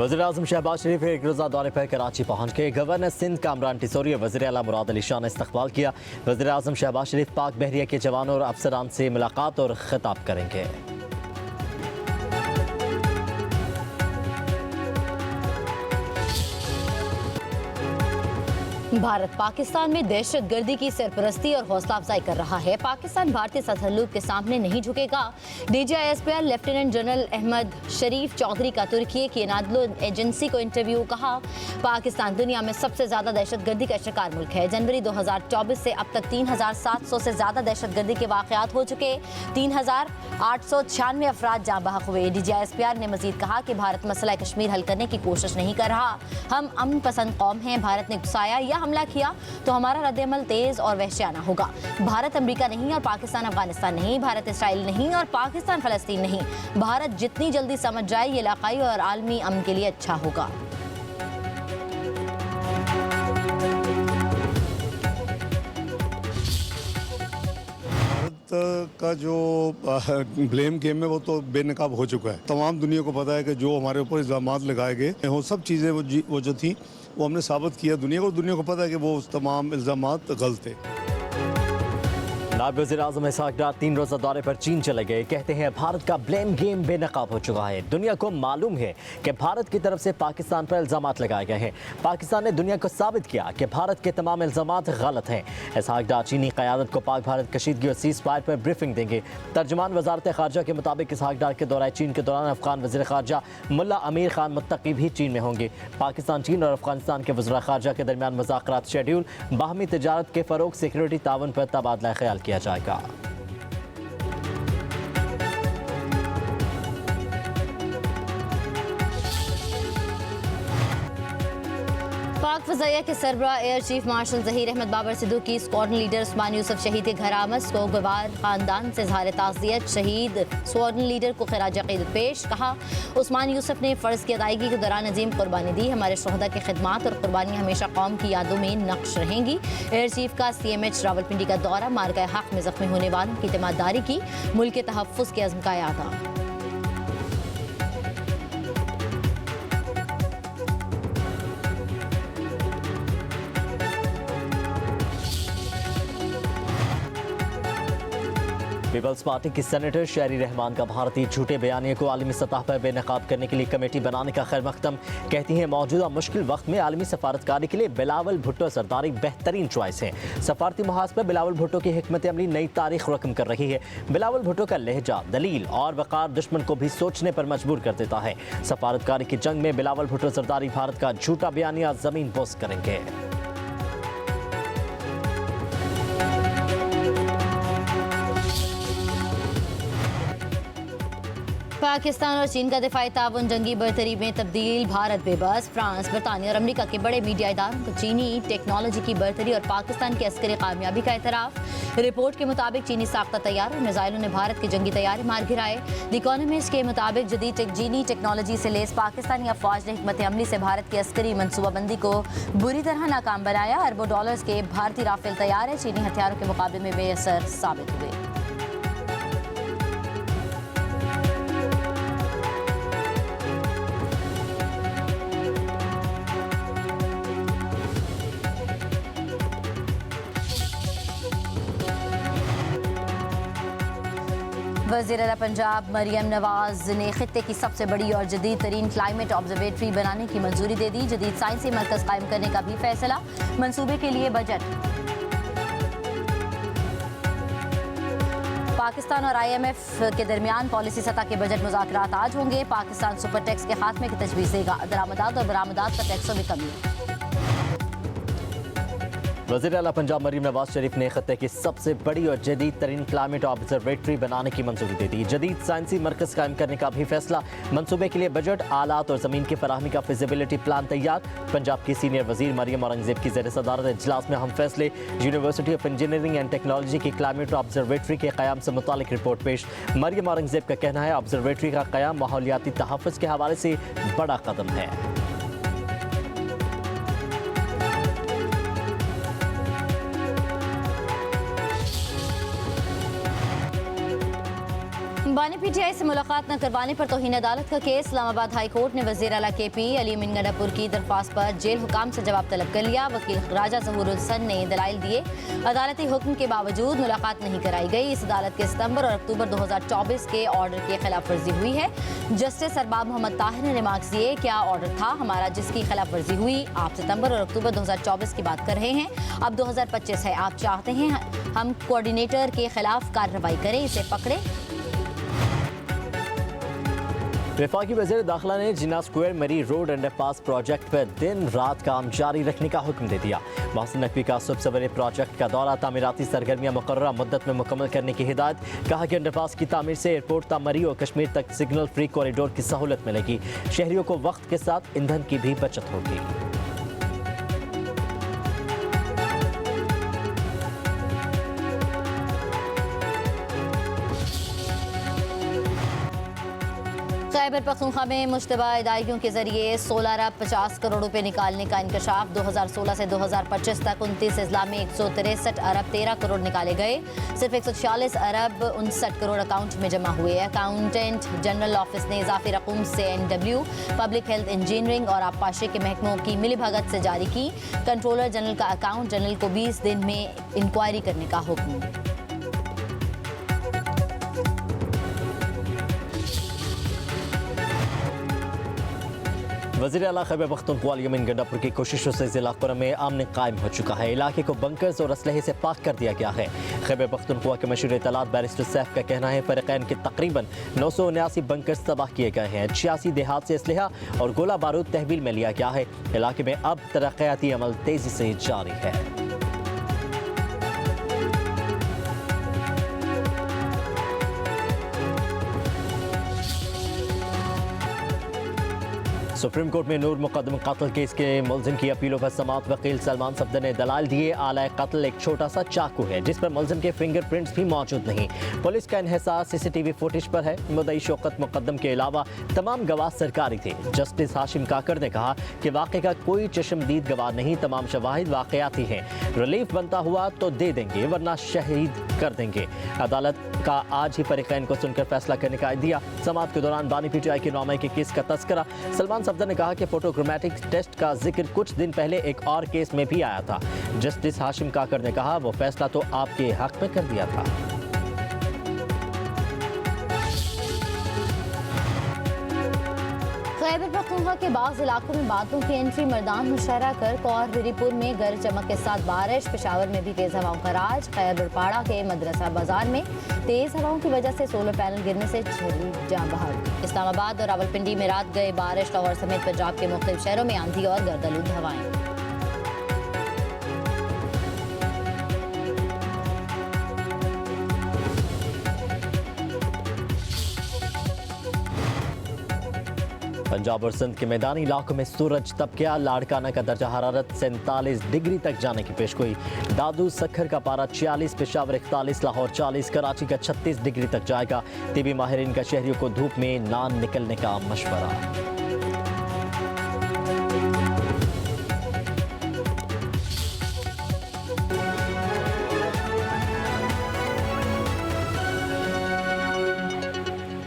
वज़ीर-ए-आज़म शहबाज शरीफ एक रोज़ा दौरे पर कराची पहुँच गए। गवर्नर सिंध कामरान टिसोरी और वज़ीर आला मुराद अली शाह ने इस्तकबाल किया। वज़ीर-ए-आज़म शहबाज शरीफ पाक बहरिया के जवानों और अफसरान से मुलाकात और खिताब करेंगे। भारत पाकिस्तान में दहशत गर्दी की सरपरस्ती और हौसला अफजाई कर रहा है। पाकिस्तान भारतीय तसल्लुत के सामने नहीं झुकेगा। DGISPR लेफ्टिनेंट जनरल अहमद शरीफ चौधरी का तुर्की की नादलो एजेंसी को इंटरव्यू। कहा, पाकिस्तान दुनिया में सबसे ज्यादा दहशत गर्दी का शिकार मुल्क है। जनवरी 2024 से अब तक 3700 से ज्यादा दहशत गर्दी के वाकयात हो चुके। 3896 अफराद जाँ बहक हुए। DGISPR ने मजीद कहा कि भारत मसला कश्मीर हल करने की कोशिश नहीं कर रहा। हम अमन पसंद कौम हैं। भारत ने गुस्साया या हमला किया तो हमारा रद्द-ए-अमल तेज और वहशियाना होगा। भारत अमेरिका नहीं और पाकिस्तान अफगानिस्तान नहीं। भारत इसराइल नहीं और पाकिस्तान फलस्तीन नहीं। भारत जितनी जल्दी समझ जाए ये इलाकाई और आलमी अमन के लिए अच्छा होगा। का जो ब्लेम गेम है वो तो बेनकाब हो चुका है। तमाम दुनिया को पता है कि जो हमारे ऊपर इल्ज़ामात लगाए गए वो सब चीज़ें वो जो थी वो हमने साबित किया। दुनिया को पता है कि वो तमाम इल्ज़ामात गलत थे। नायब वज़ीर-ए-आज़म इसहाक डार 3 रोज़ा दौरे पर चीन चले गए। कहते हैं भारत का ब्लेम गेम बेनकाब हो चुका है। दुनिया को मालूम है कि भारत की तरफ से पाकिस्तान पर इल्ज़ामात लगाए गए हैं। पाकिस्तान ने दुनिया को साबित किया कि भारत के तमाम इल्ज़ामात गलत हैं। इसहाक डार चीनी क़यादत को पाक भारत कशीदगी और सीज़ फायर पर ब्रीफिंग देंगे। तर्जुमान वज़ारत ख़ारजा के मुताबिक इसहाक डार के दौरे चीन के दौरान अफ़गान वज़ीर ख़ारजा मुल्ला अमीर खान मुत्तकी भी चीन में होंगे। पाकिस्तान, चीन और अफ़गानिस्तान के वज़ीर ख़ारजा के दरमियान मुज़ाकरात शेड्यूल। बाहमी तिजारत के फ़रोग़, सिक्योरिटी ताउन पर तबादला ख्याल किया जाएगा। पाक फ़ज़ाइया के सरबराह air chief marshal Zaheer Ahmed Babar Sidhu की स्क्वाड्रन लीडर उस्मान यूसुफ शहीद के घर आमद। सोगवार ख़ानदान से इज़हार ताज़ियत। शहीद स्क्वाड्रन लीडर को खिराज अक़ीदत पेश। कहा, उस्मान यूसुफ ने फ़र्ज़ की अदायगी के दौरान अजीम कुर्बानी दी। हमारे शोहदा की खिदमात और कुर्बानी हमेशा कौम की यादों में नक्श रहेंगी। एयर चीफ का CMH रावलपिंडी का दौरा। मार्का हक़ में ज़ख्मी होने वालों की तीमारदारी की। मुल्क के तहफ़्फ़ुज़ के अज़्म का यादा। पीपल्स पार्टी की सेनेटर शहरी रहमान का भारतीय झूठे बयानिए को आलमी सतह पर बेनकाब करने के लिए कमेटी बनाने का खैर मकदम। कहती हैं, मौजूदा मुश्किल वक्त में आलमी सफारतकारी के लिए बिलावल भुट्टो सरदारी बेहतरीन चॉइस है। सफारती महाज पर बिलावल भुट्टो की हिकमत अमली नई तारीख रकम कर रही है। बिलावल भुट्टो का लहजा, दलील और वक़ार दुश्मन को भी सोचने पर मजबूर कर देता है। सफारतकारी की जंग में बिलावल भुट्टो सरदारी भारत का झूठा बयानिया जमीन बोस करेंगे। पाकिस्तान और चीन का दिफाई ताउन जंगी बरतरी में तब्दील। भारत बेबस। फ्रांस, बरतानिया और अमरीका के बड़े मीडिया इदारों को चीनी टेक्नोलॉजी की बरतरी और पाकिस्तान की अस्करी कामयाबी का एतराफ़। रिपोर्ट के मुताबिक चीनी साख्ता तैयार और मिसाइलों ने भारत की जंगी तैयारी मार गिराए। द इकोनॉमिस्ट के मुताबिक जदीद चीनी टेक्नोलॉजी से लेस पाकिस्तानी अफवाज ने हिकमत अमली से भारत की अस्करी मनसूबाबंदी को बुरी तरह नाकाम बनाया। अरबों डॉलर्स के भारतीय राफेल तैयार है। चीनी हथियारों के मुकाबले में बेअसर साबित हुए। वज़ीर आला पंजाब मरियम नवाज ने खित्ते की सबसे बड़ी और जदीद तरीन क्लाइमेट ऑब्जर्वेटरी बनाने की मंजूरी दे दी। जदीद साइंसी मरकज़ कायम करने का भी फैसला। मंसूबे के लिए बजट। पाकिस्तान और IMF के दरमियान पॉलिसी सतह के बजट मुज़ाकरात आज होंगे। पाकिस्तान सुपर टैक्स के खात्मे की तजवीज़ देगा। दरामदात और बरामदात पर टैक्सों में कमी। वज़ीर आला पंजाब मरीम नवाज शरीफ ने खत्ते की सबसे बड़ी और जदीद तरीन क्लाइमेट ऑब्जर्वेटरी बनाने की मंजूरी दे दी। जदीद साइंसी मरकज़ कायम करने का भी फैसला। मंसूबे के लिए बजट, आलात और ज़मीन की फराहमी का फिजिबिलिटी प्लान तैयार। पंजाब की सीनियर वज़ीर मरियम औरंगज़ेब की ज़ेर सदारत इजलास में हम फैसले। University of engineering and technology की क्लाइमेट ऑब्जर्वेटरी के क़याम से मुतालिक रिपोर्ट पेश। मरियम औरंगज़ेब का कहना है, ऑब्जर्वेटरी का क़याम माहौलियाती तहफ़्फ़ुज़ के हवाले से बड़ा कदम है। बानी पीटीआई से मुलाकात न करवाने पर तौहीन अदालत का केस। इस्लामाबाद हाई कोर्ट ने वज़ीर आला KP अली अमीन गंडापुर की दरख्वास्त पर जेल हुकाम से जवाब तलब कर लिया। वकील राजा ज़हूरुल हसन ने दलाइल दिए। अदालती हुक्म के बावजूद मुलाकात नहीं कराई गई। इस अदालत के सितंबर और अक्टूबर 2024 के ऑर्डर की खिलाफ वर्जी हुई है। जस्टिस अरबाब मोहम्मद ताहिर ने रिमार्क्स दिए, क्या ऑर्डर था हमारा जिसकी खिलाफ वर्जी हुई? आप सितंबर और अक्टूबर 2024 की बात कर रहे हैं, अब 2025 है। आप चाहते हैं हम कोऑर्डिनेटर के खिलाफ कार्रवाई करें, इसे पकड़े। वफाकी वज़ीर दाखिला ने जिन्ना स्क्वायर मरी रोड अंडरपास प्रोजेक्ट पर दिन रात काम जारी रखने का हुक्म दे दिया। मोहसिन नकवी का सुबह सवेरे प्रोजेक्ट का दौरा, तामीराती सरगर्मियां मुकर्ररा मुद्दत में मुकम्मल करने की हिदायत। कहा कि अंडरपास की तामीर से एयरपोर्ट मरी और कश्मीर तक सिग्नल फ्री कॉरिडोर की सहूलत मिलेगी। शहरियों को वक्त के साथ ईंधन की भी बचत होगी। खैबर पख्तूनख्वा में मुश्तबा अदायगियों के जरिए 16 अरब 50 करोड़ रुपए निकालने का इंकशाफ। 2016 से 2025 तक 29 अजला में 163 अरब 13 करोड़ निकाले गए। सिर्फ 146 अरब 59 करोड़ अकाउंट में जमा हुए। अकाउंटेंट जनरल ऑफिस ने इजाफी रकूम से NW, पब्लिक हेल्थ, इंजीनियरिंग और आबपाशी के महकमों की मिलीभगत से जारी की। कंट्रोलर जनरल का अकाउंट जनरल को 20 दिन में इंक्वायरी करने का हुक्म। वज़ीर आला खैबर पख्तूनख्वा अली अमीन गंडापुर की कोशिशों से जिला कुरम में अमन कायम हो चुका है। इलाके को बंकर्स और असलहे से पाक कर दिया गया है। खैबर पख्तूनख्वा के मशहूर इत्तलात बैरिस्टर सैफ का कहना है फरीकैन के तकरीबन 979 बंकर्स तबाह किए गए हैं। 86 देहात से असलहा और गोला बारूद तहवील में लिया गया है। इलाके में अब तरक्याती अमल तेजी से जारी है। सुप्रीम कोर्ट में नूर मुकदम कत्ल केस के मुलजिम की अपीलों पर समाअत। वकील सलमान सफदर ने दलाल दिए। आला कत्ल एक छोटा सा चाकू है जिस पर मुलजिम के फिंगरप्रिंट्स भी मौजूद नहीं। पुलिस का इन्हिसार CCTV फुटेज पर है। मुद्दई शौकत मुकदम के अलावा तमाम गवाह सरकारी थे। जस्टिस हाशिम काकर ने कहा कि वाक़े का कोई चश्मदीद गवाह नहीं, तमाम शवाहिद वाक़याती हैं। रिलीफ बनता हुआ तो दे देंगे वरना शहीद कर देंगे। अदालत का आज ही फरीकैन को सुनकर फैसला करने का दिया। समाअत के दौरान बानी PTI की नौमाई के केस का तस्करा। सलमान सफदर ने कहा कि फोटोक्रोमेटिक टेस्ट का जिक्र कुछ दिन पहले एक और केस में भी आया था। जस्टिस हाशिम काकर ने कहा वो फैसला तो आपके हक में कर दिया था। खैबर पख्तूनख्वा के बाज़ इलाकों में बादलों की एंट्री। मर्दान मुशर्रा कर कौर विरीपुर में गरज चमक के साथ बारिश। पेशावर में भी तेज हवाओं का राज। खैबरपाड़ा के मदरसा बाजार में तेज हवाओं की वजह से सोलर पैनल गिरने से चली जान बहाल। इस्लामाबाद और रावलपिंडी में रात गए बारिश। लाहौर समेत पंजाब के मुख्तलिफ शहरों में आंधी और गर्दालूद हवाएं। पंजाब और सिंध के मैदानी इलाकों में सूरज तप गया। लाड़काना का दर्जा हरारत 47 डिग्री तक जाने की पेशगोई। दादू सखर का पारा 46, पेशावर 41, लाहौर 40, कराची का 36 डिग्री तक जाएगा। टीबी माहिरीन का शहरियों को धूप में ना निकलने का मशवरा।